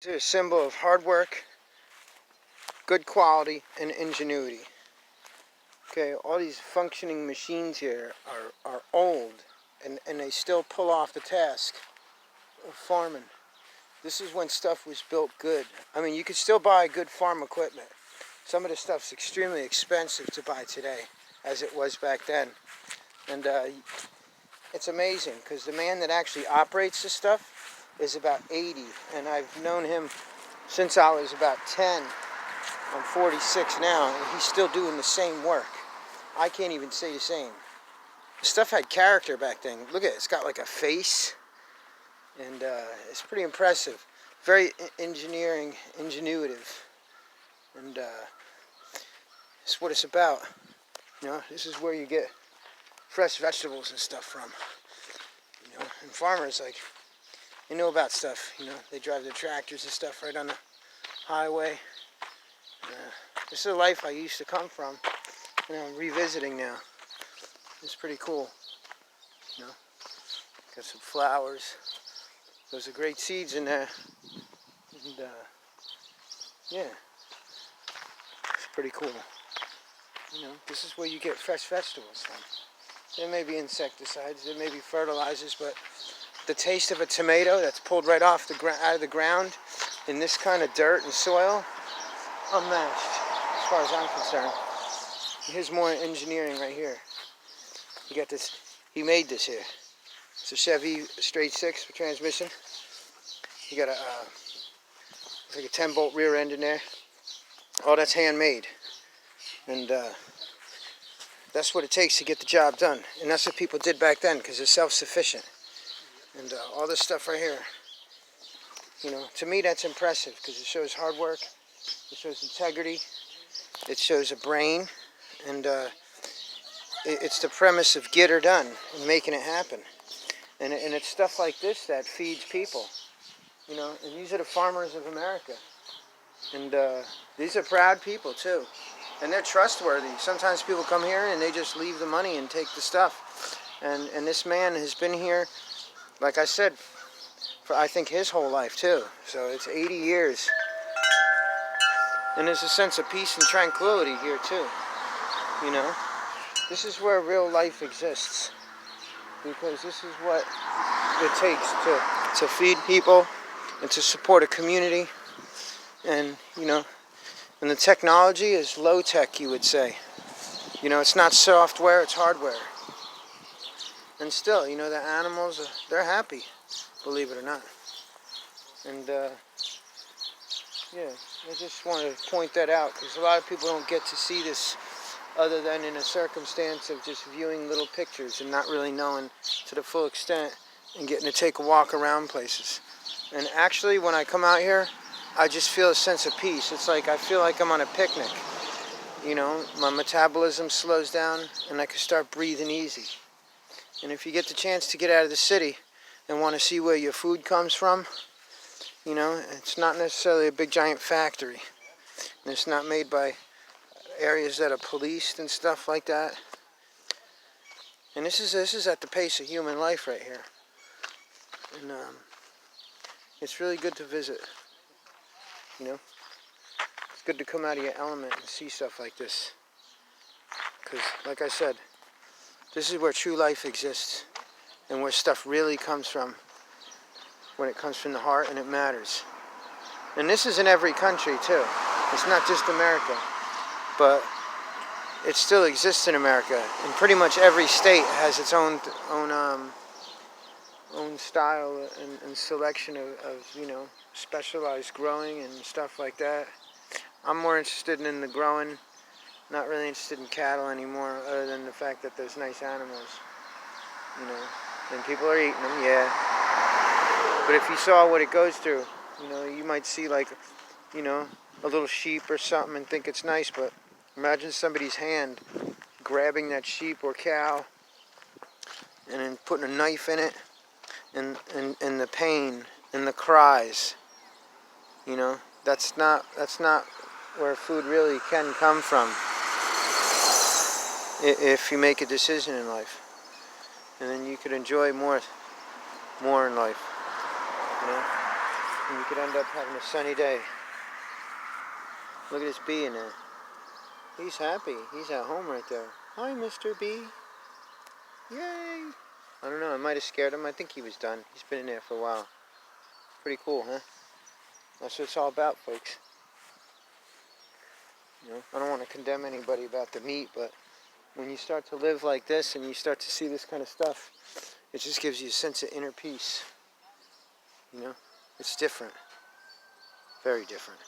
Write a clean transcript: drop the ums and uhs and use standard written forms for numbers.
It's a symbol of hard work, good quality, and ingenuity. Okay, all these functioning machines here are old, and they still pull off the task of farming. This is when stuff was built good. I mean, you could still buy good farm equipment. Some of the stuff's extremely expensive to buy today, as it was back then. And it's amazing, because the man that actually operates this stuff is about 80, and I've known him since I was about 10. I'm 46 now, and he's still doing the same work. I can't even say the same. The stuff had character back then. Look at it. It's got like a face, and it's pretty impressive. Very ingenuitive, and it's what it's about. You know, this is where you get fresh vegetables and stuff from. You know, and farmers, like, they know about stuff. You know, they drive their tractors and stuff right on the highway. This is a life I used to come from, and I'm revisiting now. It's pretty cool. You know, got some flowers. Those are great seeds in there, and yeah, it's pretty cool. You know, this is where you get fresh vegetables from. There may be insecticides, there may be fertilizers, but the taste of a tomato that's pulled right off out of the ground in this kind of dirt and soil, unmatched as far as I'm concerned. Here's more engineering right here. You got this. He made this here. It's a Chevy straight 6 for transmission. You got like a 10-bolt rear end in there. All that's handmade, and that's what it takes to get the job done. And that's what people did back then, because they're self-sufficient. And all this stuff right here, you know, to me that's impressive, because it shows hard work, it shows integrity, it shows a brain, and it's the premise of get her done and making it happen. And it's stuff like this that feeds people, you know, and these are the farmers of America. And these are proud people too, and they're trustworthy. Sometimes people come here and they just leave the money and take the stuff. And this man has been here, like I said, for I think his whole life too. So it's 80 years. And there's a sense of peace and tranquility here too. You know, this is where real life exists, because this is what it takes to feed people and to support a community. And, you know, and the technology is low tech, you would say. You know, it's not software, it's hardware. And still, you know, the animals, they're happy, believe it or not. And, yeah, I just want to point that out, because a lot of people don't get to see this other than in a circumstance of just viewing little pictures and not really knowing to the full extent and getting to take a walk around places. And actually, when I come out here, I just feel a sense of peace. It's like I feel like I'm on a picnic. You know, my metabolism slows down and I can start breathing easy. And if you get the chance to get out of the city and want to see where your food comes from, you know, it's not necessarily a big giant factory. And it's not made by areas that are policed and stuff like that. And this is at the pace of human life right here. And it's really good to visit. You know, it's good to come out of your element and see stuff like this. Because, like I said, this is where true life exists, and where stuff really comes from, when it comes from the heart and it matters. And this is in every country too. It's not just America, but it still exists in America. And pretty much every state has its own style and selection of, you know, specialized growing and stuff like that. I'm more interested in the growing, not really interested in cattle anymore, other than the fact that there's nice animals, you know, and people are eating them, yeah. But if you saw what it goes through, you know, you might see like, you know, a little sheep or something and think it's nice, but imagine somebody's hand grabbing that sheep or cow and then putting a knife in it, and the pain and the cries. You know, that's not where food really can come from, if you make a decision in life. And then you could enjoy more in life, you know. And you could end up having a sunny day. Look at this bee in there. He's happy. He's at home right there. Hi, Mr. Bee. Yay! I don't know. I might have scared him. I think he was done. He's been in there for a while. Pretty cool, huh? That's what it's all about, folks. You know, I don't want to condemn anybody about the meat, but when you start to live like this and you start to see this kind of stuff, it just gives you a sense of inner peace. You know, it's different. Very different.